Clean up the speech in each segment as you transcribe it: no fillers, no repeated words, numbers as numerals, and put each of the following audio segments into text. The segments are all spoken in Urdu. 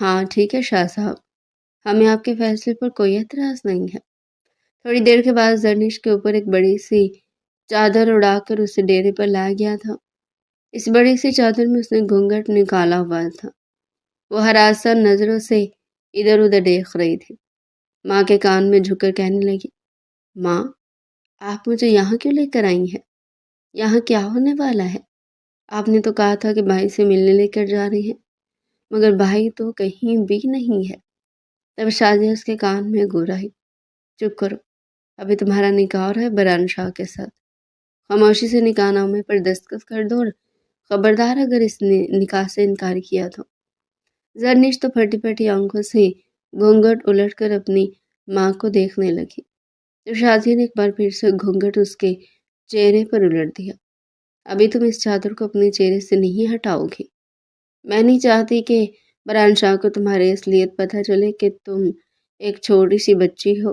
ہاں ٹھیک ہے شاہ صاحب، ہمیں آپ کے فیصلے پر کوئی اعتراض نہیں ہے۔ تھوڑی دیر کے بعد زرنش کے اوپر ایک بڑی سی چادر اڑا کر اسے ڈیرے پر لایا گیا تھا۔ اس بڑی سی چادر میں اس نے گھونگھٹ نکالا ہوا تھا۔ وہ ہراساں نظروں سے ادھر ادھر دیکھ رہی تھی۔ ماں کے کان میں جھک کر کہنے لگی، ماں آپ مجھے یہاں کیوں لے کر آئی ہیں؟ یہاں کیا ہونے والا ہے؟ آپ نے تو کہا تھا کہ بھائی سے ملنے لے کر جا رہی ہیں، مگر بھائی تو کہیں بھی نہیں ہے۔ تب شازیہ اس کے کان میں گرائی، چپ کرو، ابھی تمہارا نکاح ہو رہا ہے بران شاہ کے ساتھ۔ خاموشی سے نکاح نامے پر دستخط کر دو، اور خبردار اگر اس نے نکاح سے انکار کیا تو۔ زرنش تو پھٹی پھٹی آنکھوں سے گھونگھٹ الٹ کر اپنی ماں کو دیکھنے لگی۔ تو شازیہ نے ایک بار پھر سے گھونگھٹ اس کے چہرے پر الٹ دیا۔ ابھی تم اس چادر کو اپنے چہرے سے نہیں ہٹاؤ گی۔ میں نہیں چاہتی کہ بران شاہ کو تمہاری اصلیت پتہ چلے کہ تم ایک چھوٹی سی بچی ہو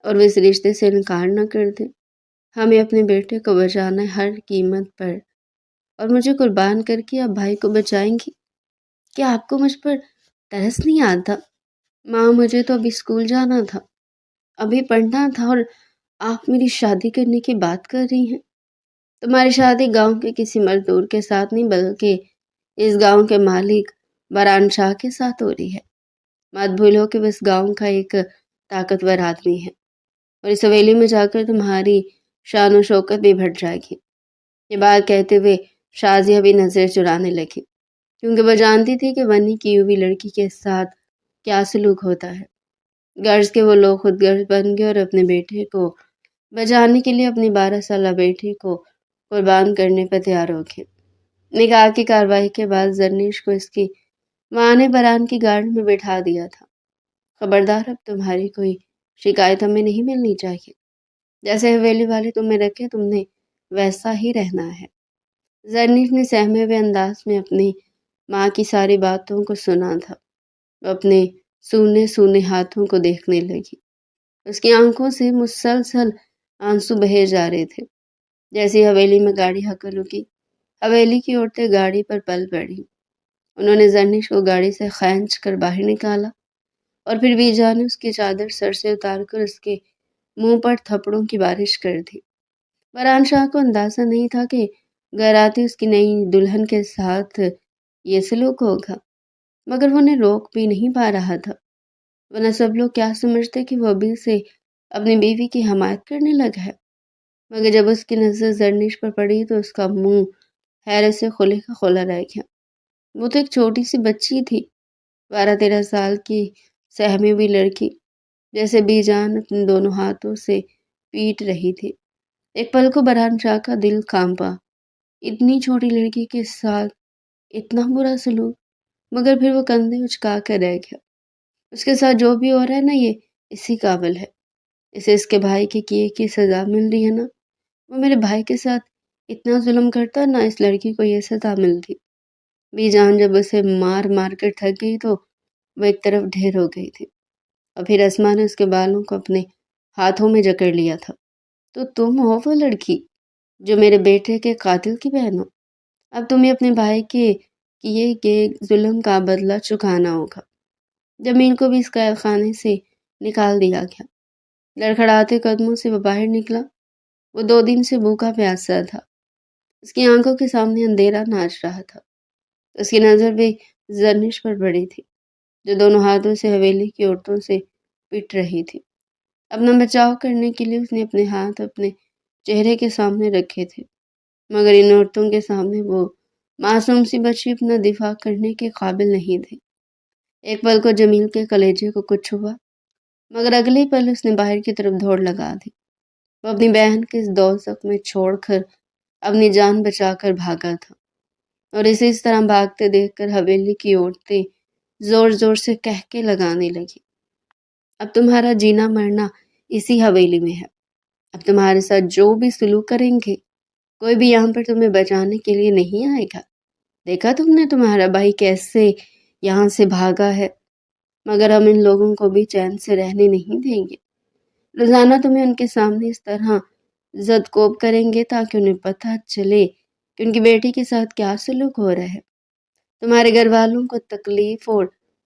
اور وہ اس رشتے سے انکار نہ کر دے۔ ہمیں اپنے بیٹے کو بچانا ہے ہر قیمت پر، اور مجھے قربان کر کے آپ بھائی کو بچائیں گی؟ کیا آپ کو مجھ پر ترس نہیں آتا؟ ماں مجھے تو ابھی اسکول جانا تھا، ابھی پڑھنا تھا، اور آپ میری شادی کرنے کی بات کر رہی ہیں۔ تمہاری شادی گاؤں کے کسی مزدور کے ساتھ نہیں بلکہ اس گاؤں کے مالک بران شاہ کے ساتھ ہو رہی ہے۔ مت بھولو کہ وہ اس گاؤں کا ایک طاقتور آدمی ہے، اور اس حویلی میں جا کر تمہاری شان و شوکت بھی بڑھ جائے گی۔ یہ بات کہتے ہوئے شازیہ بھی نظر چرانے لگی، کیونکہ وہ جانتی تھی کہ بنی کی ہوئی لڑکی کے ساتھ کیا سلوک ہوتا ہے۔ غرض کے وہ لوگ خود غرض بن گئے اور اپنے بیٹے کو بچانے کے لیے اپنی 12 سالہ بیٹی کو قربان کرنے پر تیار ہو گئے۔ نکاح کی کارروائی کے بعد زرنش کو اس کی ماں نے بران کی گاڑی میں بٹھا دیا تھا۔ خبردار، اب تمہاری کوئی شکایت ہمیں نہیں ملنی چاہیے۔ جیسے حویلی والے تمہیں رکھے تم نے ویسا ہی رہنا ہے۔ زرنش نے سہمے ہوئے انداز میں اپنی ماں کی ساری باتوں کو سنا تھا۔ وہ اپنے سونے سونے ہاتھوں کو دیکھنے لگی۔ اس کی آنکھوں سے مسلسل آنسو بہے جا رہے تھے۔ جیسی حویلی میں گاڑی ہکر رکی، حویلی کی عورتیں گاڑی پر پل پڑی۔ انہوں نے زرنش کو گاڑی سے کھینچ کر باہر نکالا، اور پھر بی جان نے اس کی چادر سر سے اتار کر اس کے منہ پر تھپڑوں کی بارش کر دی۔ بران شاہ کو اندازہ نہیں تھا کہ گھر آتی اس کی نئی دلہن کے ساتھ یہ سلوک ہوگا، مگر وہ انہیں روک بھی نہیں پا رہا تھا، ورنہ سب لوگ کیا سمجھتے کہ وہ ابھی سے اپنی بیوی کی حمایت کرنے لگا ہے۔ مگر جب اس کی نظر زرنش پر پڑی تو اس کا منہ حیرت سے کھلے کا کھلا رہ گیا۔ وہ تو ایک چھوٹی سی بچی تھی، 12-13 سال کی سہمی ہوئی لڑکی، جیسے بی جان اپنے دونوں ہاتھوں سے پیٹ رہی تھی۔ ایک پل کو برہان شاہ کا دل کانپا، اتنی چھوٹی لڑکی کے ساتھ اتنا برا سلوک، مگر پھر وہ کندھے اچکا کر رہ گیا۔ اس کے ساتھ جو بھی ہو رہا ہے نا، یہ اسی قابل ہے، اسے اس کے بھائی کے کیے کی سزا مل رہی ہے نا۔ وہ میرے بھائی کے ساتھ اتنا ظلم کرتا، نہ اس لڑکی کو یہ سزا ملتی۔ بی جان جب اسے مار مار کر تھک گئی تو وہ ایک طرف ڈھیر ہو گئی تھی، اور پھر اسما نے اس کے بالوں کو اپنے ہاتھوں میں جکڑ لیا تھا۔ تو تم ہو وہ لڑکی جو میرے بیٹے کے قاتل کی بہن ہو؟ اب تمہیں اپنے بھائی کے کیے گئے ظلم کا بدلہ چکانا ہوگا۔ جمیل کو بھی اس قید خانے سے نکال دیا گیا۔ لڑکھڑاتے قدموں سے وہ باہر نکلا۔ وہ 2 دن سے بھوکا پیاسا تھا۔ اس کی آنکھوں کے سامنے اندھیرا ناچ رہا تھا۔ اس کی نظر بھی زرنش پر پڑی تھی، جو دونوں ہاتھوں سے حویلی کی عورتوں سے پٹ رہی تھی۔ اپنا بچاؤ کرنے کے لیے اس نے اپنے ہاتھ اپنے چہرے کے سامنے رکھے تھے، مگر ان عورتوں کے سامنے وہ معصوم سی بچی اپنا دفاع کرنے کے قابل نہیں تھی۔ ایک پل کو جمیل کے کلیجے کو کچھ ہوا، مگر اگلے ہی پل اس نے باہر کی طرف دوڑ لگا دی۔ وہ اپنی بہن کے اس دوزخ میں چھوڑ کر اپنی جان بچا کر بھاگا تھا، اور اسے اس طرح بھاگتے دیکھ کر حویلی کی عورتیں زور زور سے کہکے لگانے لگی، اب تمہارا جینا مرنا اسی حویلی میں ہے۔ اب تمہارے ساتھ جو بھی سلوک کریں گے، کوئی بھی یہاں پر تمہیں بچانے کے لیے نہیں آئے گا۔ دیکھا تم نے تمہارا بھائی کیسے یہاں سے بھاگا ہے، مگر ہم ان لوگوں کو بھی چین سے رہنے نہیں دیں گے۔ روزانہ تمہیں ان کے سامنے اس طرح زد کوب کریں گے تاکہ انہیں پتہ چلے کہ ان کی بیٹی کے ساتھ کیا سلوک ہو رہا ہے۔ تمہارے گھر والوں کو تکلیف اور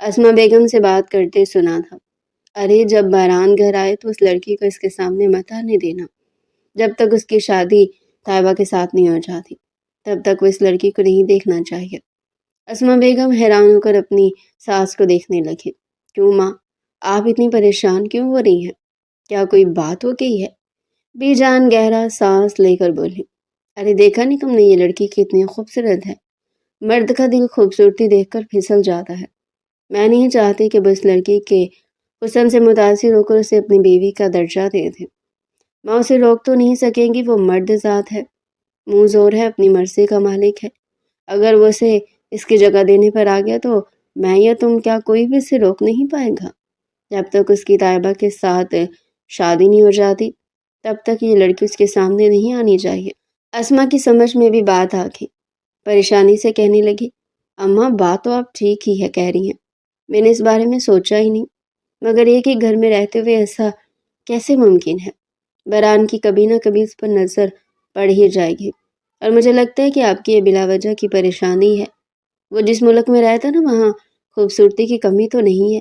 اسما بیگم سے بات کرتے سنا تھا۔ ارے جب باران گھر آئے تو اس لڑکی کو اس کے سامنے مت آنے دینا۔ جب تک اس کی شادی طیبہ کے ساتھ نہیں ہو جاتی تب تک وہ اس لڑکی کو نہیں دیکھنا چاہیے۔ اسما بیگم حیران ہو کر اپنی ساس کو دیکھنے لگی۔ کیوں ماں، آپ اتنی پریشان کیوں ہو رہی ہیں؟ کیا کوئی بات ہو گئی ہے؟ بی جان گہرا سانس لے کر بولی، ارے دیکھا نہیں تم نے یہ لڑکی کتنی خوبصورت ہے؟ مرد کا دل خوبصورتی دیکھ کر پھسل جاتا ہے۔ میں نہیں چاہتی کہ بس لڑکی کے حسن سے متاثر ہو کر اسے اپنی بیوی کا درجہ دے دے۔ ماں اسے روک تو نہیں سکیں گی، وہ مرد ذات ہے، منہ زور ہے، اپنی مرضی کا مالک ہے۔ اگر وہ اسے اس کی جگہ دینے پر آ گیا تو میں یا تم کیا کوئی بھی اسے روک نہیں پائے گا۔ جب تک اس کی طیبہ کے ساتھ شادی نہیں ہو جاتی تب تک یہ لڑکی اس کے سامنے نہیں آنی چاہیے۔ اسما کی سمجھ میں بھی بات آ گئی، پریشانی سے کہنے لگی، اماں بات تو آپ ٹھیک ہی ہے کہہ رہی ہیں، میں نے اس بارے میں سوچا ہی نہیں، مگر ایک ہی گھر میں رہتے ہوئے ایسا کیسے ممکن ہے؟ بران کی کبھی نہ کبھی اس پر نظر پڑ ہی جائے گی، اور مجھے لگتا ہے کہ آپ کی یہ بلا وجہ کی پریشانی ہے۔ وہ جس ملک میں رہتا نا وہاں خوبصورتی کی کمی تو نہیں ہے،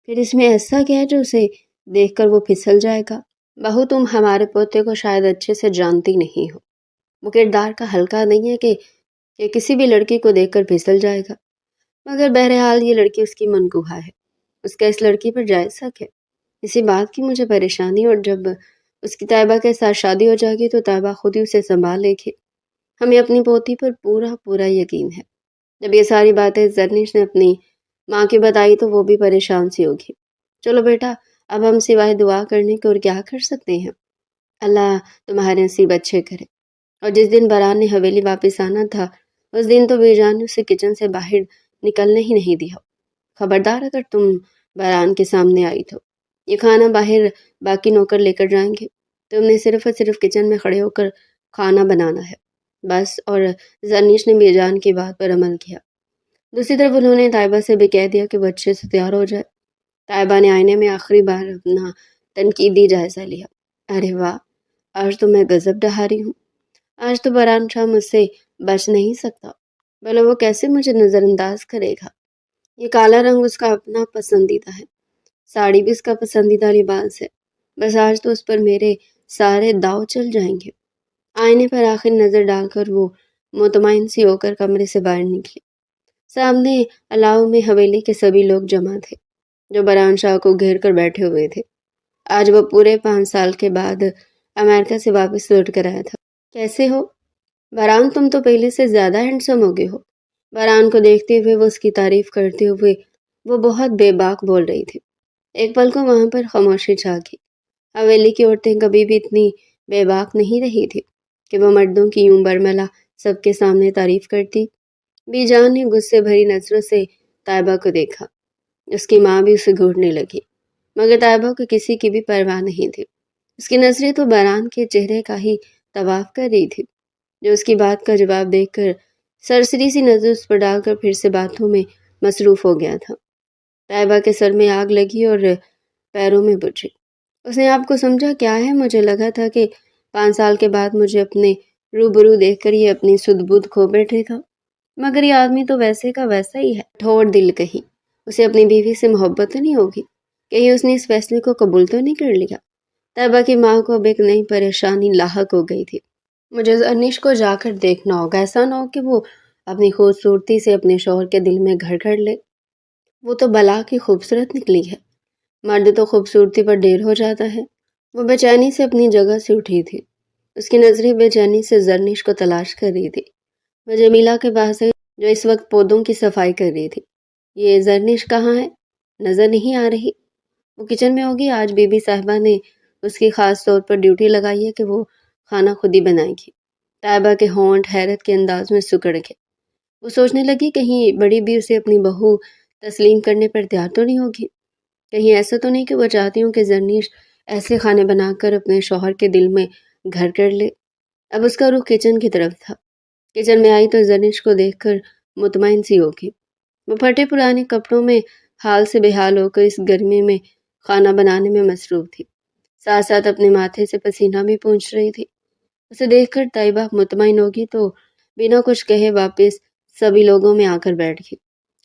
پھر اس میں ایسا کیا ہے جو اسے دیکھ کر وہ پھسل جائے گا؟ بہو تم ہمارے پوتے کو شاید اچھے سے جانتی نہیں ہو، وہ کردار کا ہلکا نہیں ہے کہ کسی بھی لڑکی کو دیکھ کر پھسل جائے گا، مگر بہرحال یہ لڑکی اس کی منقوہہ ہے، اس کا اس لڑکی پر جائز حق ہے۔ اسی بات کی مجھے پریشانی، اور جب اس کی طیبہ کے ساتھ شادی ہو جائے گی تو طیبہ خود ہی اسے سنبھال لے گی۔ ہمیں اپنی پوتی پر پورا پورا یقین ہے۔ جب یہ ساری باتیں زرنش نے اپنی ماں کی بتائی تو وہ بھی پریشان سی ہوگی۔ چلو بیٹا، اب ہم سوائے دعا کرنے کے اور کیا کر سکتے ہیں؟ اللہ تمہارے نصیب اچھے کرے۔ اور جس دن بران نے حویلی واپس آنا تھا اس دن تو بی جان نے اسے کچن سے باہر نکلنے ہی نہیں دیا۔ خبردار اگر تم بران کے سامنے آئی تو یہ کھانا باہر باقی نوکر لے کر جائیں گے، تم نے صرف اور صرف کچن میں کھڑے ہو کر کھانا بنانا ہے بس۔ اور زرنیش نے بی جان کی بات پر عمل کیا۔ دوسری طرف انہوں نے طیبہ سے بھی کہہ دیا کہ وہ اچھے سے تیار ہو جائے۔ طیبہ نے آئینے میں آخری بار اپنا تنقیدی جائزہ لیا۔ ارے واہ، آج تو میں غضب ڈہا رہی ہوں، آج تو بران شاہ مجھ سے بچ نہیں سکتا، بھلا وہ کیسے مجھے نظر انداز کرے گا؟ یہ کالا رنگ اس کا اپنا پسندیدہ ہے، ساڑی بھی اس کا پسندیدہ لباس ہے، بس آج تو اس پر میرے سارے داؤ چل جائیں گے۔ آئینے پر آخر نظر ڈال کر وہ مطمئن سی ہو کر کمرے سے باہر نکلی۔ سامنے الاؤ میں حویلی کے سبھی لوگ جمع تھے جو بران شاہ کو گھیر کر بیٹھے ہوئے تھے۔ آج وہ پورے 5 سال کے بعد امریکہ سے واپس لوٹ کر آیا تھا۔ کیسے ہو بران؟ تم تو پہلے سے زیادہ ہینڈسم ہو گئے ہو۔ بران کو دیکھتے ہوئے وہ اس کی تعریف کرتے ہوئے وہ بہت بے باک بول رہی تھی۔ ایک پل کو وہاں پر خاموشی چھا گئی۔ حویلی کی عورتیں کبھی بھی اتنی بے باک نہیں رہی تھی کہ وہ مردوں کی یوں برملا سب کے سامنے تعریف کرتی۔ بی جان نے غصے بھری نظروں سے طیبہ کو دیکھا۔ اس کی ماں بھی اسے گھورنے لگی، مگر طیبہ کو کسی کی بھی پرواہ نہیں تھی۔ اس کی نظریں تو بران کے چہرے کا ہی طواف کر رہی تھی، جو اس کی بات کا جواب دیکھ کر سرسری سی نظر اس پر ڈال کر پھر سے باتوں میں مصروف ہو گیا تھا۔ طیبہ کے سر میں آگ لگی اور پیروں میں بجھی۔ اس نے آپ کو سمجھا کیا ہے؟ مجھے لگا تھا کہ 5 سال کے بعد مجھے اپنے روبرو دیکھ کر یہ اپنی سدھ بدھ کھو بیٹھے تھا، مگر یہ آدمی تو ویسے کا ویسا ہی ہے، ٹھوڑ دل کہیں۔ اسے اپنی بیوی سے محبت تو نہیں ہوگی؟ کہیں اس نے اس فیصلے کو قبول تو نہیں کر لیا؟ طیبہ کی ماں کو اب ایک نئی پریشانی لاحق ہو گئی تھی۔ مجھے زرنش کو جا کر دیکھنا ہوگا، ایسا نہ ہو کہ وہ اپنی خوبصورتی سے اپنے شوہر کے دل میں گھر کر لے۔ وہ تو بلا کی خوبصورت نکلی ہے، مرد تو خوبصورتی پر ڈیر ہو جاتا ہے۔ وہ بے چینی سے اپنی جگہ سے اٹھی تھی، اس کی نظریں بے چینی سے زرنش کو تلاش کر رہی تھی۔ وہ جمیلہ کے پاس گئی جو اس وقت پودوں کی صفائی کر رہی تھی۔ یہ زرنش کہاں ہے؟ نظر نہیں آ رہی۔ وہ کچن میں ہوگی، آج بی بی صاحبہ نے اس کی خاص طور پر ڈیوٹی لگائی ہے کہ وہ کھانا خود ہی بنائے گی۔ طیبہ کے ہونٹ حیرت کے انداز میں سکڑ گئے۔ وہ سوچنے لگی کہیں بڑی بھی اسے اپنی بہو تسلیم کرنے پر تیار تو نہیں ہوگی، کہیں ایسا تو نہیں کہ وہ چاہتی ہوں کہ زرنش ایسے کھانے بنا کر اپنے شوہر کے دل میں گھر کر لے۔ اب اس کا رخ کچن کی طرف تھا۔ کچن میں آئی تو زرنش کو دیکھ کر مطمئن سی ہوگی۔ وہ پھٹے پرانے کپڑوں میں حال سے بحال ہو کر اس گرمی میں کھانا بنانے میں مصروف تھی، ساتھ ساتھ اپنے ماتھے سے پسینہ بھی پونچھ رہی تھی۔ اسے دیکھ کر طیبہ مطمئن ہوگی تو بنا کچھ کہے واپس سبھی لوگوں میں آ کر بیٹھ گئی۔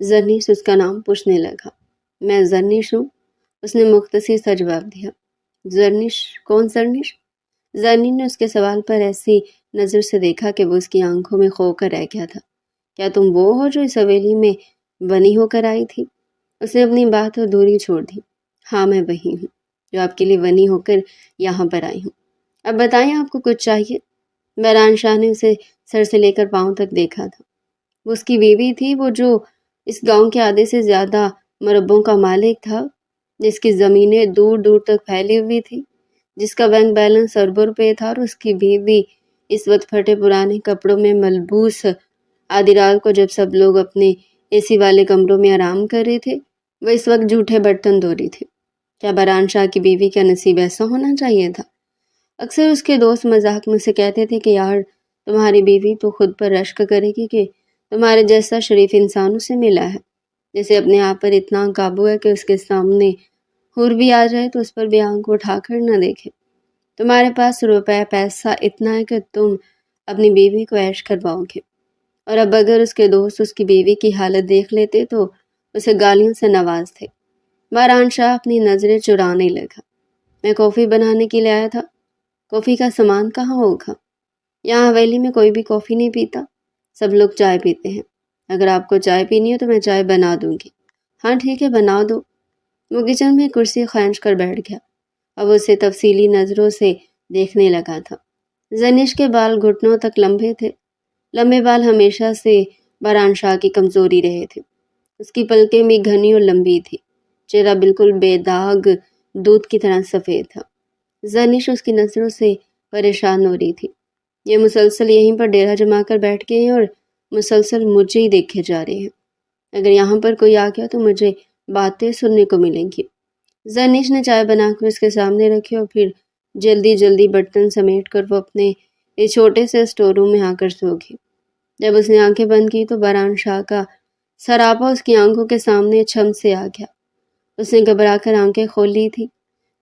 زرنیش اس کا نام پوچھنے لگا۔ میں زرنیش ہوں، اس نے مختصر سا جواب دیا۔ زرنیش؟ کون زرنیش؟ زرنی نے اس کے سوال پر ایسی نظر سے دیکھا کہ وہ اس کی آنکھوں میں کھو کر رہ گیا تھا۔ کیا تم وہ ہو جو اس حویلی میں بنی ہو کر آئی تھی؟ اس نے اپنی بات اور دوری چھوڑ دی۔ ہاں میں وہی ہوں جو آپ کے لیے بنی ہو کر یہاں پر آئی ہوں۔ اب بتائیں آپ کو کچھ چاہیے؟ بہران شاہ نے اسے سر سے لے کر پاؤں تک دیکھا تھا۔ وہ اس کی بیوی تھی، وہ جو اس گاؤں کے آدھے سے زیادہ مربوں کا مالک تھا، جس کی زمینیں دور دور تک پھیلی ہوئی تھی، جس کا بینک بیلنس اربوں روپے تھا، اور اس کی بیوی اس وقت پھٹے پرانے کپڑوں میں ملبوس آدھی رات کو جب سب لوگ اپنے اے سی والے کمروں میں آرام کر رہے تھے، وہ اس وقت جھوٹے برتن دھو رہی تھی۔ کیا بہران شاہ کی بیوی کا نصیب ایسا ہونا چاہیے تھا؟ اکثر اس کے دوست مذاق میں سے کہتے تھے کہ یار تمہاری بیوی تو خود پر رشک کرے گی کہ تمہارے جیسا شریف انسان اسے ملا ہے، جیسے اپنے آپ پر اتنا قابو ہے کہ اس کے سامنے حور بھی آ جائے تو اس پر بھی آنکھ اٹھا کر نہ دیکھے۔ تمہارے پاس روپے پیسہ اتنا ہے کہ تم اپنی بیوی کو عیش کرواؤ گے، اور اب اگر اس کے دوست اس کی بیوی کی حالت دیکھ لیتے تو اسے گالیوں سے نوازتے۔ بہران شاہ اپنی نظریں چرانے لگا۔ میں کافی بنانے کے لیے آیا تھا۔ کافی کا سامان کہاں ہوگا؟ یہاں حویلی میں کوئی بھی کافی نہیں پیتا، سب لوگ چائے پیتے ہیں۔ اگر آپ کو چائے پینی ہے تو میں چائے بنا دوں گی۔ ہاں ٹھیک ہے، بنا دو۔ وہ کچن میں کرسی کھینچ کر بیٹھ گیا۔ اب اسے تفصیلی نظروں سے دیکھنے لگا تھا۔ زرنیش کے بال گھٹنوں تک لمبے تھے۔ لمبے بال ہمیشہ سے بہران شاہ کی کمزوری رہے تھے۔ اس کی پلکیں بھی گھنی اور لمبی تھی۔ چہرہ بالکل بے داغ دودھ کی طرح سفید تھا۔ زرنیش اس کی نظروں سے پریشان ہو رہی تھی۔ یہ مسلسل یہیں پر ڈیرا جما کر بیٹھ گئے ہیں اور مسلسل مجھے ہی دیکھے جا رہے ہیں۔ اگر یہاں پر کوئی آ گیا تو مجھے باتیں سننے کو ملیں گی۔ زرنیش نے چائے بنا کر اس کے سامنے رکھی اور پھر جلدی جلدی برتن سمیٹ کر وہ اپنے اس چھوٹے سے اسٹور روم میں آ کر سو گئی۔ جب اس نے آنکھیں بند کی تو بہران شاہ کا سراپا اس کی آنکھوں کے سامنے چھم سے آ گیا۔ اس نے گھبرا کر آنکھیں کھول لی تھی۔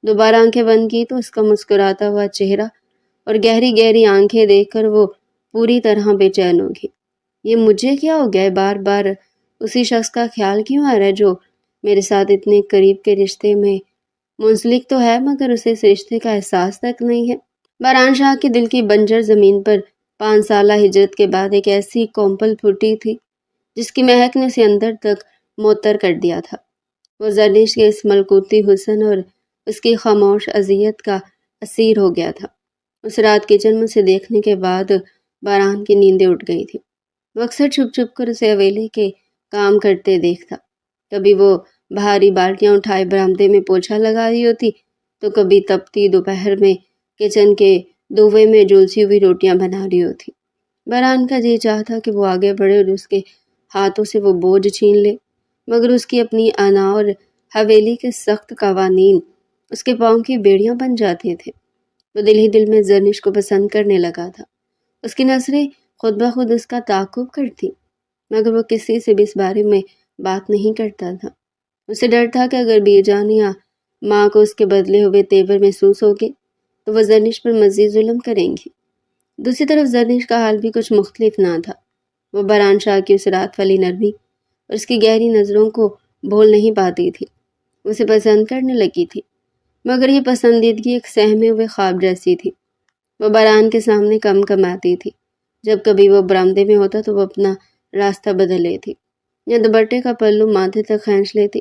دوبارہ آنکھیں بند کی تو اس کا مسکراتا ہوا چہرہ اور گہری گہری آنکھیں دیکھ کر وہ پوری طرح بے چین ہو گئی۔ یہ مجھے کیا ہو گیا؟ بار بار اسی شخص کا خیال کیوں آ رہا ہے جو میرے ساتھ اتنے قریب کے رشتے میں منسلک تو ہے مگر اسے اس رشتے کا احساس تک نہیں ہے۔ بہران شاہ کے دل کی بنجر زمین پر 5 سالہ ہجرت کے بعد ایک ایسی کومپل پھوٹی تھی جس کی مہک نے اسے اندر تک معطر کر دیا تھا۔ وہ زرنیش کے اس ملکوتی حسن اور اس کی خاموش اذیت کا اسیر ہو گیا تھا۔ اس رات کچن میں اسے دیکھنے کے بعد بہران کی نیندیں اٹھ گئی تھی۔ وہ اکثر چھپ چھپ کر اسے حویلی کے کام کرتے دیکھتا۔ کبھی وہ بھاری بالٹیاں اٹھائے برآمدے میں پوچھا لگا رہی ہوتی تو کبھی تپتی دوپہر میں کچن کے دوے میں جھلسی ہوئی روٹیاں بنا رہی ہوتی۔ بہران کا جی چاہتا کہ وہ آگے بڑھے اور اس کے ہاتھوں سے وہ بوجھ چھین لے، مگر اس کی اپنی انا اور حویلی کے سخت قوانین اس کے پاؤں کی بیڑیاں بن جاتے تھے۔ وہ دل ہی دل میں زرنیش کو پسند کرنے لگا تھا۔ اس کی نظریں خود بخود اس کا تعاقب کرتی، مگر وہ کسی سے بھی اس بارے میں بات نہیں کرتا تھا۔ اسے ڈر تھا کہ اگر بی جان یا ماں کو اس کے بدلے ہوئے تیور محسوس ہوگے تو وہ زرنیش پر مزید ظلم کریں گی۔ دوسری طرف زرنیش کا حال بھی کچھ مختلف نہ تھا۔ وہ بہران شاہ کی اس رات والی نرمی اور اس کی گہری نظروں کو بھول نہیں پاتی تھی۔ اسے پسند کرنے لگی تھی، مگر یہ پسندیدگی ایک سہمے ہوئے خواب جیسی تھی۔ وہ بہران کے سامنے کم کم آتی تھی۔ جب کبھی وہ برآمدے میں ہوتا تو وہ اپنا راستہ بدل لیتی یا دوپٹے کا پلو ماتھے تک کھینچ لیتی،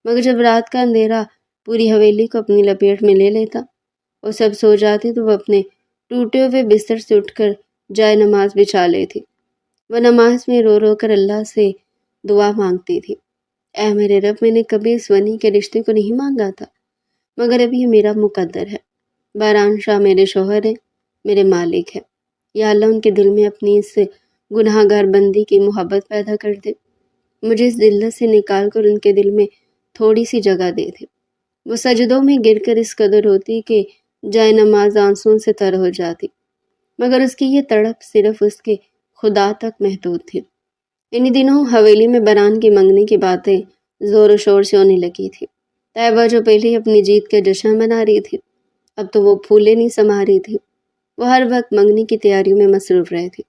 مگر جب رات کا اندھیرا پوری حویلی کو اپنی لپیٹ میں لے لیتا اور سب سو جاتے تو وہ اپنے ٹوٹے ہوئے بستر سے اٹھ کر جائے نماز بچھا لیتی۔ وہ نماز میں رو رو کر اللہ سے دعا مانگتی تھی، اے میرے رب، میں نے کبھی اس ونی کے رشتے کو نہیں مانگا تھا، مگر اب یہ میرا مقدر ہے۔ بہران شاہ میرے شوہر ہیں، میرے مالک ہیں۔ یا اللہ ان کے دل میں اپنی اس گناہ گار بندی کی محبت پیدا کر دے، مجھے اس ذلت سے نکال کر ان کے دل میں تھوڑی سی جگہ دے دے۔ وہ سجدوں میں گر کر اس قدر ہوتی کہ جائے نماز آنسوؤں سے تر ہو جاتی، مگر اس کی یہ تڑپ صرف اس کے خدا تک محدود تھی۔ انہی دنوں حویلی میں بہران کی منگنی کی باتیں زور و شور سے ہونے لگی تھی۔ طیبہ جو پہلے ہی اپنی جیت کے جشن منا رہی تھی، اب تو وہ پھولے نہیں سما رہی تھی۔ وہ ہر وقت منگنی کی تیاریوں میں مصروف رہے تھی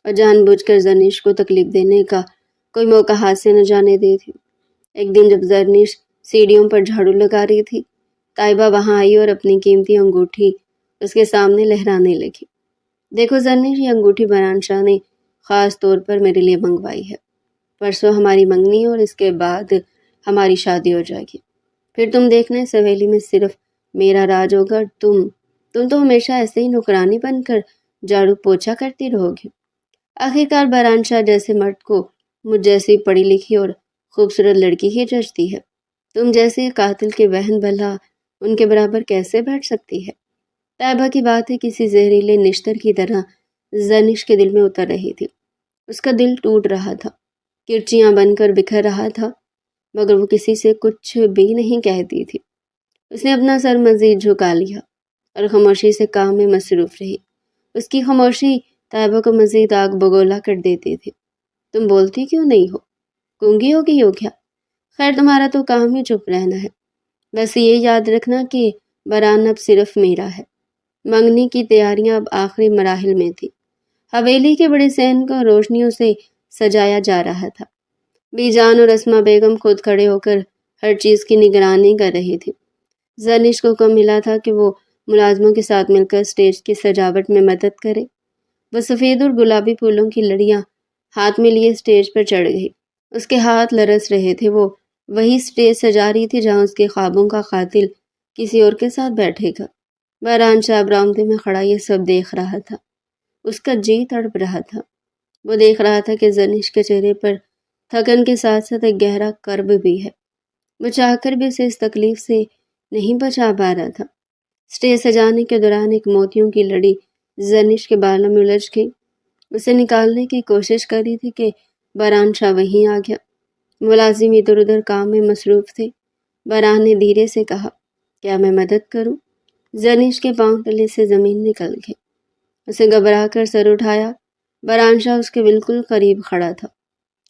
اور جان بوجھ کر زرنیش کو تکلیف دینے کا کوئی موقع ہاتھ سے نہ جانے دے تھی۔ ایک دن جب زرنش سیڑھیوں پر جھاڑو لگا رہی تھی، طیبہ وہاں آئی اور اپنی قیمتی انگوٹھی اس کے سامنے لہرانے لگی۔ دیکھو زرنش، یہ انگوٹھی برہان شاہ نے خاص طور پر میرے لیے منگوائی ہے۔ پرسوں ہماری منگنی اور اس کے بعد ہماری شادی ہو جائے گی۔ پھر تم دیکھنا اس حویلی میں صرف میرا راج ہوگا۔ تم تو ہمیشہ ایسے ہی نوکرانی بن کر جھاڑو پوچھا کرتی رہو گی۔ آخرکار برہان شاہ جیسے مرد کو مجھ جیسی پڑھی لکھی اور خوبصورت لڑکی ہی جچتی ہے۔ تم جیسے قاتل کے بہن بھلا ان کے برابر کیسے بیٹھ سکتی ہے؟ طیبہ کی باتیں کسی زہریلے نشتر کی طرح زرنش کے دل میں اتر رہی تھی۔ اس کا دل ٹوٹ رہا تھا، کرچیاں بن کر بکھر رہا تھا، مگر وہ کسی سے کچھ بھی نہیں کہتی تھی۔ اس نے اپنا سر مزید جھکا لیا اور خاموشی سے کام میں مصروف رہی۔ اس کی خاموشی طیبہ کو مزید آگ بگولا کر دیتی تھی۔ تم بولتی کیوں نہیں ہو؟ گونگی ہو گئی ہو کیا؟ خیر تمہارا تو کام ہی چپ رہنا ہے۔ بس یہ یاد رکھنا کہ برہان اب صرف میرا ہے۔ منگنی کی تیاریاں اب آخری مراحل میں تھی۔ حویلی کے بڑے صحن کو روشنیوں سے سجایا جا رہا تھا۔ بی جان اور اسما بیگم خود کھڑے ہو کر ہر چیز کی نگرانی کر رہی تھی۔ زرنش کو حکم ملا تھا کہ وہ ملازموں کے ساتھ مل کر اسٹیج کی سجاوٹ میں مدد کرے۔ وہ سفید اور گلابی پھولوں کی لڑیاں ہاتھ میں لیے اسٹیج پر چڑھ گئی۔ اس کے ہاتھ لرز رہے تھے۔ وہ وہی اسٹیج سجا رہی تھی جہاں اس کے خوابوں کا قاتل کسی اور کے ساتھ بیٹھے گا۔ برہان شاہ برآمدے میں کھڑا یہ سب دیکھ رہا تھا۔ اس کا جی تڑپ رہا تھا۔ وہ دیکھ رہا تھا کہ زرنش کے چہرے پر تھکن کے ساتھ ساتھ ایک گہرا کرب بھی ہے۔ وہ چاہ کر بھی اسے اس تکلیف سے نہیں بچا پا رہا تھا۔ اسٹیج سجانے کے دوران ایک موتیوں کی لڑی زرنش کے بالوں میں الجھ گئی۔ اسے نکالنے کی کوشش کری تھی کہ برہان شاہ وہیں آ گیا۔ ملازم ادھر ادھر کام میں مصروف تھے۔ برہان نے دھیرے سے کہا، کیا میں مدد کروں؟ زرنش کے پاؤں تلے سے زمین نکل گئی۔ اسے گھبرا کر سر اٹھایا۔ برہان شاہ اس کے بالکل قریب کھڑا تھا۔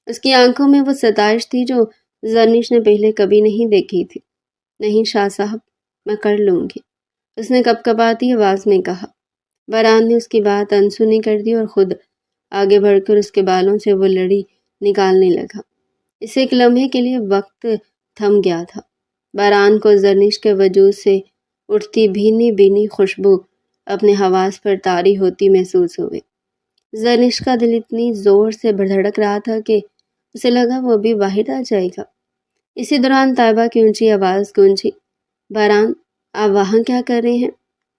اس کی آنکھوں میں وہ ستائش تھی جو زرنش نے پہلے کبھی نہیں دیکھی تھی۔ نہیں شاہ صاحب، میں کر لوں گی، اس نے کپکپاتی آواز میں کہا۔ برہان نے اس کی بات انسنی کر دی اور خود آگے بڑھ کر اس کے بالوں سے وہ لڑی نکالنے لگا۔ اسے ایک لمحے کے لیے وقت تھم گیا تھا۔ برہان کو زرنش کے وجود سے اٹھتی بھینی بھینی خوشبو اپنے حواس پر طاری ہوتی محسوس ہوئی۔ زرنش کا دل اتنی زور سے دھڑک رہا تھا کہ اسے لگا وہ ابھی باہر آ جائے گا۔ اسی دوران طیبہ کی اونچی آواز گونجی، برہان، آپ وہاں کیا کر رہے ہیں؟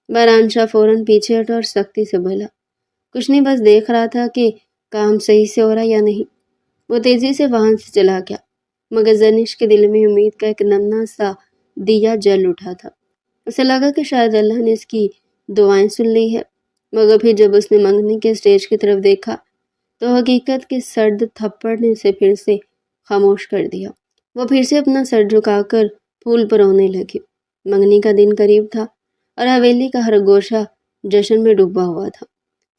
برہان شاہ فوراً پیچھے ہٹا اور سختی سے بولا، کچھ نہیں، بس دیکھ رہا تھا کہ کام صحیح سے ہو رہا یا نہیں۔ وہ تیزی سے وہاں سے چلا گیا، مگر زرنش کے دل میں امید کا ایک ننھا سا دیا جل اٹھا تھا۔ اسے لگا کہ شاید اللہ نے اس کی دعائیں سن لی ہے، مگر پھر جب اس نے منگنی کے اسٹیج کی طرف دیکھا تو حقیقت کے سرد تھپڑ نے اسے پھر سے خاموش کر دیا۔ وہ پھر سے اپنا سر جھکا کر پھول پرونے لگی۔ منگنی کا دن قریب تھا اور حویلی کا ہر گوشہ جشن میں ڈوبا ہوا تھا،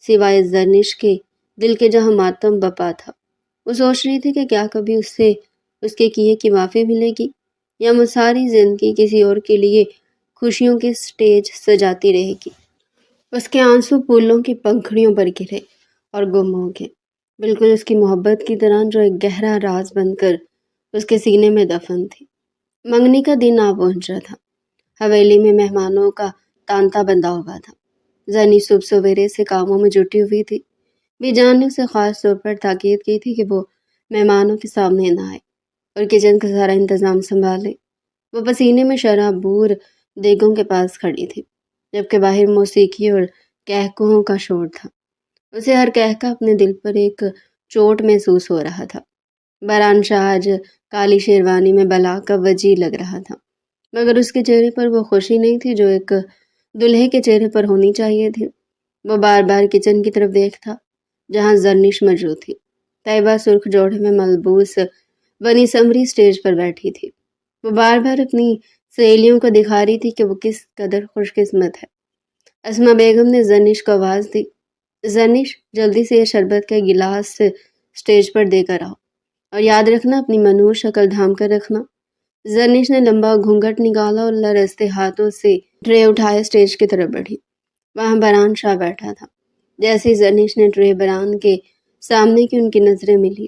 سوائے زرنش کے دل کے جہاں ماتم بپا تھا۔ وہ سوچ رہی تھی کہ کیا کبھی اس سے اس کے کیے کی معافی ملے گی یا وہ ساری زندگی کسی اور کے لیے خوشیوں کے سٹیج سجاتی رہے گی۔ اس کے آنسو پھولوں کی پنکھڑیوں پر گرے اور گم ہو گئے، بالکل اس کی محبت کی طرح جو ایک گہرا راز بن کر اس کے سینے میں دفن تھی۔ منگنی کا دن آ پہنچا تھا۔ حویلی میں مہمانوں کا تانتا بندھا ہوا تھا۔ زرنش صبح سویرے سے کاموں میں جٹی ہوئی تھی۔ بی جان نے اسے خاص طور پر تاکید کی تھی کہ وہ مہمانوں کے سامنے نہ آئے اور کچن کا سارا انتظام سنبھالے۔ وہ پسینے میں شرابور دیگوں کے پاس کھڑی تھی، جبکہ باہر موسیقی اور کہکہوں کا شور تھا۔ اسے ہر کہکہ اپنے دل پر ایک چوٹ محسوس ہو رہا تھا۔ برہان شاہ آج کالی شیروانی میں بلا کا وجی لگ رہا تھا، مگر اس کے چہرے پر وہ خوشی نہیں تھی جو ایک دلہے کے چہرے پر ہونی چاہیے تھی۔ وہ بار بار کچن کی طرف دیکھتا جہاں زرنش موجود تھی۔ طیبہ سرخ جوڑے میں ملبوس بنی سمری اسٹیج پر بیٹھی تھی۔ وہ بار بار اپنی سہیلیوں کو دکھا رہی تھی کہ وہ کس قدر خوش قسمت ہے۔ اسما بیگم نے زرنش کو آواز دی، زرنش، جلدی سے یہ شربت کا گلاس اسٹیج پر دے کر آؤ، اور یاد رکھنا اپنی منحوس شکل ڈھانپ کر رکھنا۔ زرنش نے لمبا گھونگھٹ نکالا اور لرزتے ہاتھوں سے ٹرے اٹھائے اسٹیج کی طرف بڑھی۔ وہاں برہان شاہ بیٹھا تھا۔ جیسے ہی زرنش نے ٹرے برہان کے سامنے کی ان کی نظریں ملی،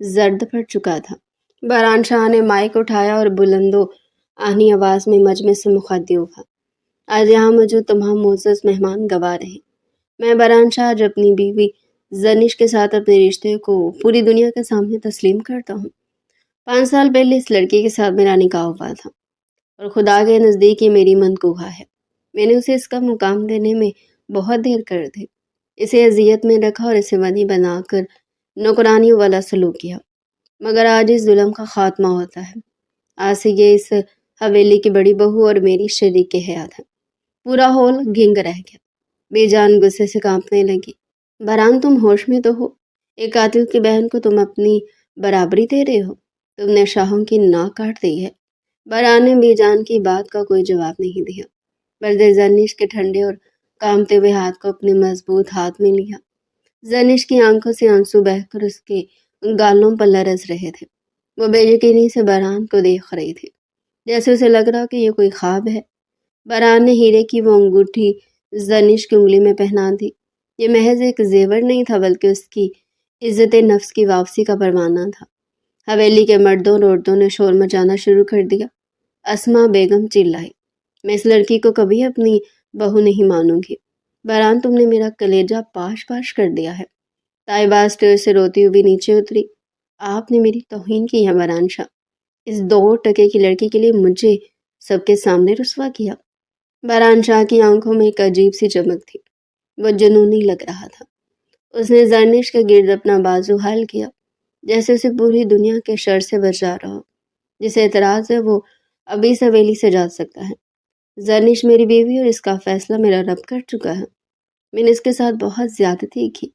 زرد پڑ چکا تھا۔ بران شاہ نے مائک اٹھایا اور بلند و آہنی آواز میں مجمع سے مخاطب ہوا۔ آج یہاں موجود تمام معزز مہمان گواہ رہے، میں بران شاہ آج اپنی بیوی زنش کے ساتھ اپنے رشتے کو پوری دنیا کے سامنے تسلیم کرتا ہوں۔ 5 سال پہلے اس لڑکی کے ساتھ میرا نکاح ہوا تھا اور خدا کے نزدیک یہ میری منقوہ ہے۔ میں نے اسے اس کا مقام دینے میں بہت دیر کر دی، اسے اذیت میں رکھا اور اسے ونی بنا کر نوکرانی والا سلوک کیا، مگر آج اس ظلم کا خاتمہ ہوتا ہے۔ آج سے یہ اس حویلی کی بڑی بہو اور میری شریک حیات ہے۔ پورا ہال گنگ رہ گیا۔ بے جان غصے سے کانپنے لگی۔ بران تم ہوش میں تو ہو؟ ایک قاتل کی بہن کو تم اپنی برابری دے رہے ہو؟ تم نے شاہوں کی ناک کاٹ دی ہے۔ بران نے بے جان کی بات کا کوئی جواب نہیں دیا، بلکہ زنش کے ٹھنڈے اور کانپتے ہوئے ہاتھ کو اپنے مضبوط ہاتھ میں لیا۔ زنش کی آنکھوں سے آنسو بہہ کر اس کے گالوں پر لرز رہے تھے۔ وہ بے یقینی سے بران کو دیکھ رہی تھی، جیسے اسے لگ رہا کہ یہ کوئی خواب ہے۔ بران نے ہیرے کی وہ انگوٹھی زنش کی انگلی میں پہنا دی۔ یہ محض ایک زیور نہیں تھا، بلکہ اس کی عزت نفس کی واپسی کا پروانہ تھا۔ حویلی کے مردوں اور عورتوں نے شور مچانا شروع کر دیا۔ اسما بیگم چلائی، میں اس لڑکی کو کبھی اپنی بہو نہیں مانوں گی۔ بران تم نے میرا کلیجہ پاش پاش کر دیا ہے۔ طیبہ اسٹیئر سے روتی ہوئی نیچے اتری۔ آپ نے میری توہین کی ہے بران شاہ، اس 2 ٹکے کی لڑکی کے لیے مجھے سب کے سامنے رسوا کیا۔ بران شاہ کی آنکھوں میں ایک عجیب سی چمک تھی، وہ جنونی لگ رہا تھا۔ اس نے زرنش کے گرد اپنا بازو حل کیا، جیسے اسے پوری دنیا کے شر سے بچا رہا ہو۔ جسے اعتراض ہے وہ ابھی اس حویلی سے جا سکتا ہے۔ زرنش میری بیوی اور اس کا فیصلہ میرا رب کر چکا ہے۔ میں نے اس کے ساتھ بہت زیادتی کی،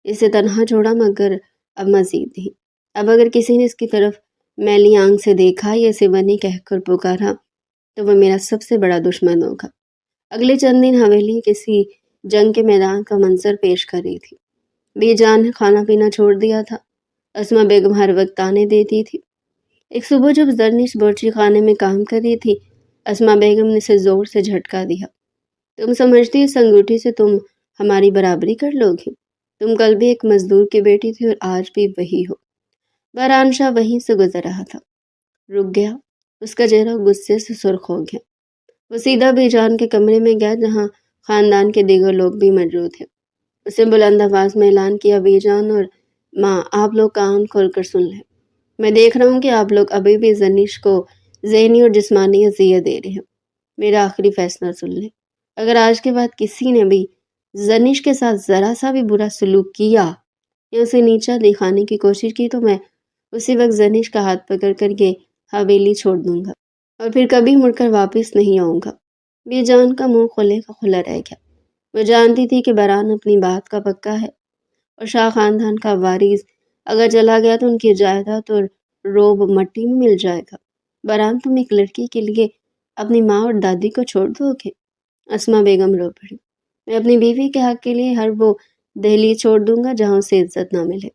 اسے تنہا چھوڑا، مگر اب مزید نہیں۔ اب اگر کسی نے اس کی طرف میلی آنکھ سے دیکھا یا اسے بنی کہہ کر پکارا تو وہ میرا سب سے بڑا دشمن ہوگا۔ اگلے چند دن حویلی کسی جنگ کے میدان کا منظر پیش کر رہی تھی۔ بے جان نے کھانا پینا چھوڑ دیا تھا۔ اسما بیگم ہر وقت تانے دیتی تھی۔ ایک صبح جب زرنش بورچی خانے میں کام کر رہی تھی، اسما بیگم نے اسے زور سے جھٹکا دیا۔ تم سمجھتی اس انگوٹھی سے تم ہماری برابری کر لو گی؟ تم کل بھی ایک مزدور کی بیٹی تھی اور آج بھی وہی ہو۔ بران شاہ وہیں سے گزر رہا تھا، رک گیا، اس کا چہرہ غصے سے سرخ ہو گیا۔ وہ سیدھا بے جان کے کمرے میں گیا جہاں خاندان کے دیگر لوگ بھی موجود تھے۔ اس نے بلند آواز میں اعلان کیا، بے جان اور ماں، آپ لوگ کان کھول کر سن لیں۔ میں دیکھ رہا ہوں کہ آپ لوگ ابھی بھی زنش کو ذہنی اور جسمانی اذیت دے رہے ہیں۔ میرا آخری فیصلہ سن لیں، اگر آج کے بعد کسی نے بھی زنش کے ساتھ ذرا سا بھی برا سلوک کیا یا اسے نیچا دکھانے کی کوشش کی تو میں اسی وقت زنش کا ہاتھ پکڑ کر یہ حویلی چھوڑ دوں گا اور پھر کبھی مڑ کر واپس نہیں آؤں گا۔ بے جان کا منہ کھلے کا کھلا رہ گیا۔ وہ جانتی تھی کہ بران اپنی بات کا پکا ہے اور شاہ خاندان کا وارث اگر چلا گیا تو ان کی جائیداد اور روب مٹی میں مل جائے گا۔ بران تم ایک لڑکی کے لیے اپنی ماں اور دادی کو چھوڑ دو گے؟ اسما بیگم رو پڑی۔ میں اپنی بیوی کے حق کے لیے ہر وہ دہلیز چھوڑ دوں گا جہاں اسے عزت نہ ملے۔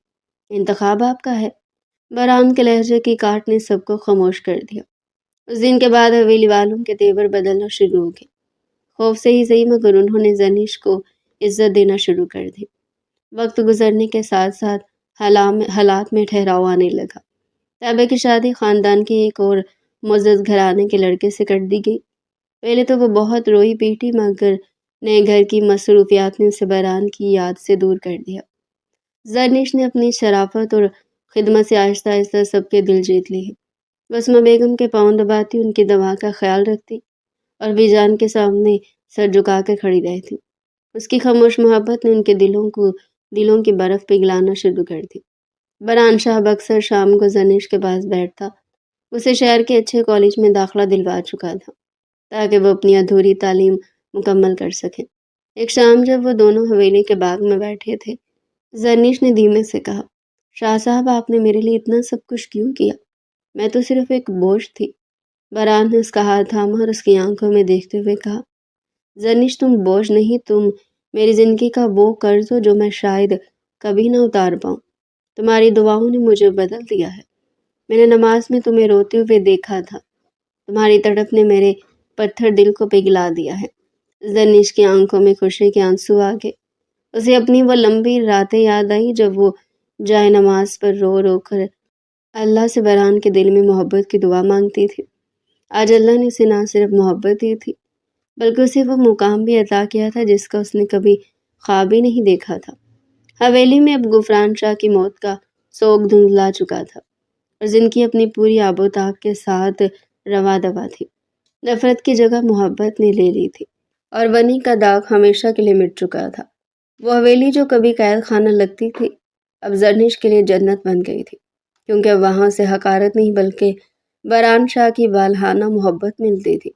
انتخاب آپ کا ہے۔ بران کے لہجے کی کاٹ نے سب کو خاموش کر دیا۔ اس دن کے بعد حویلی والوں کے تیور بدلنا شروع ہو گئے۔ خوف سے ہی صحیح، مگر انہوں نے زنش کو عزت دینا شروع کر دی۔ وقت گزرنے کے ساتھ ساتھ حالات میں ٹھہراؤ آنے لگا۔ طیبہ کی شادی خاندان کے ایک اور معزز گھرانے کے لڑکے سے کر دی گئی۔ پہلے تو وہ بہت روئی پیٹی، مگر نئے گھر کی مصروفیات نے اسے بران کی یاد سے دور کر دیا۔ زرنش نے اپنی شرافت اور خدمت سے آہستہ آہستہ سب کے دل جیت لیے۔ اسما بیگم کے پاؤں دباتی، ان کی دوا کا خیال رکھتی اور بے جان کے سامنے سر جھکا کر کھڑی رہتی۔ اس کی خاموش محبت نے ان کے دلوں کی برف پگھلانا شروع کر دی۔ بران شاہ اکثر شام کو زنش کے پاس بیٹھتا، اسے شہر کے اچھے کالج میں داخلہ دلوا چکا تھا تاکہ وہ اپنی ادھوری تعلیم مکمل کر سکیں۔ ایک شام جب وہ دونوں حویلی کے باغ میں بیٹھے تھے، زرنش نے دھیمے سے کہا، شاہ صاحب آپ نے میرے لیے اتنا سب کچھ کیوں کیا؟ میں تو صرف ایک بوجھ تھی۔ بران نے اس کا ہاتھ تھاما اور اس کی آنکھوں میں دیکھتے ہوئے کہا، زرنش تم بوجھ نہیں، تم میری زندگی کا وہ قرض ہو جو میں شاید کبھی نہ اتار پاؤں۔ تمہاری دعاؤں نے مجھے بدل دیا ہے۔ میں نے نماز میں تمہیں روتے ہوئے دیکھا تھا، تمہاری تڑپ نے میرے پتھر دل کو پگھلا دیا ہے۔ زرنش کی آنکھوں میں خوشی کے آنسو آ گئے۔ اسے اپنی وہ لمبی راتیں یاد آئی جب وہ جائے نماز پر رو رو کر اللہ سے برہان کے دل میں محبت کی دعا مانگتی تھی۔ آج اللہ نے اسے نہ صرف محبت دی تھی بلکہ اسے وہ مقام بھی عطا کیا تھا جس کا اس نے کبھی خواب ہی نہیں دیکھا تھا۔ حویلی میں اب غفران شاہ کی موت کا سوگ دھندلا چکا تھا اور زندگی اپنی پوری آب و تاب کے ساتھ رواں دوا تھی۔ نفرت کی جگہ محبت نے لے لی تھی اور ونی کا داغ ہمیشہ کے لیے مٹ چکا تھا۔ وہ حویلی جو کبھی قید خانہ لگتی تھی اب زرنش کے لیے جنت بن گئی تھی، کیونکہ اب وہاں سے حقارت نہیں بلکہ برہان شاہ کی والہانہ محبت ملتی تھی۔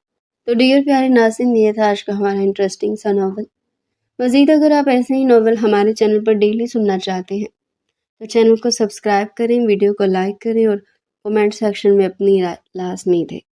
تو ڈیئر پیارے ناظرین، یہ تھا آج کا ہمارا انٹرسٹنگ سا ناول۔ مزید اگر آپ ایسے ہی ناول ہمارے چینل پر ڈیلی سننا چاہتے ہیں تو چینل کو سبسکرائب کریں، ویڈیو کو لائک کریں اور کومنٹ سیکشن میں اپنی رائے لازمی دیں۔